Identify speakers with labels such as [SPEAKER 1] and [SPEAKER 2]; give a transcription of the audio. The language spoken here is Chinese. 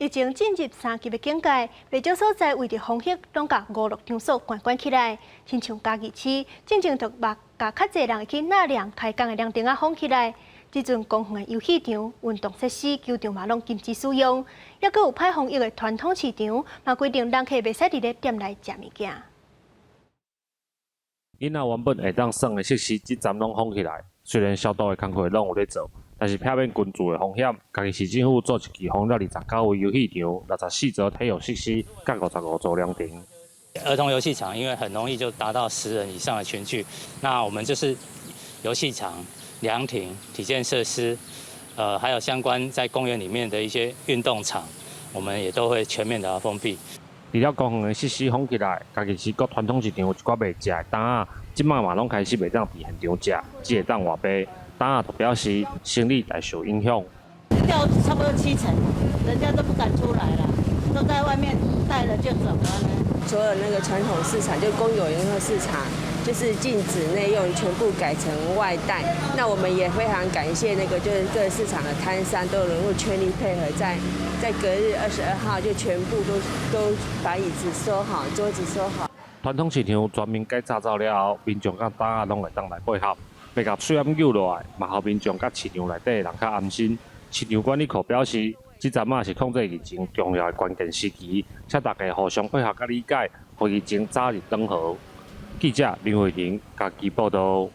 [SPEAKER 1] 疫情进入3级的警戒，不少所在为着防疫，拢甲5、6场所关起来。亲像嘉义市，正就把较侪人会去纳凉开工的凉亭封起来。即阵公园的游戏场、运动设施、球场嘛拢禁止使用，也阁有派防疫的传统市场，嘛规定人客袂使伫咧店内食物件。
[SPEAKER 2] 囡仔原本会当耍的设施，即站拢封起来。虽然消毒的工作拢有咧做，但是避免群聚的风险，嘉义市政府做一期封了29个游戏场、64座体育设施、甲55座凉亭。
[SPEAKER 3] 儿童游戏场因为很容易就达到10人以上的群聚，那我们就是游戏场、凉亭、体健设施，还有相关在公园里面的一些运动场，我们也都会全面的封闭。
[SPEAKER 2] 除了公园的设施封起来，嘉义市各传统市场有一寡卖食的摊仔，即摆嘛拢开始袂当伫现场食，只会当外卖。摊仔就表示生意大受影响，
[SPEAKER 4] 掉差不多70%，人家都不敢出来了，都在外面带了就走了呢。
[SPEAKER 5] 所有那个传统市场，就公有营和市场，就是禁止内用，全部改成外带。那我们也非常感谢那个就是各市场的摊商都能够全力配合，在隔日22号就全部都把椅子收好，桌子收好。
[SPEAKER 2] 传统市场全面改炸造了后，民众甲摊仔拢会当来配合。白甲水淹救落来，嘛互民众甲市场内底的人较安心。市场管理科表示，即阵仔是控制疫情重要的关键时期，请大家互相配合甲理解，互疫情早日转好。记者林慧玲，家己报道。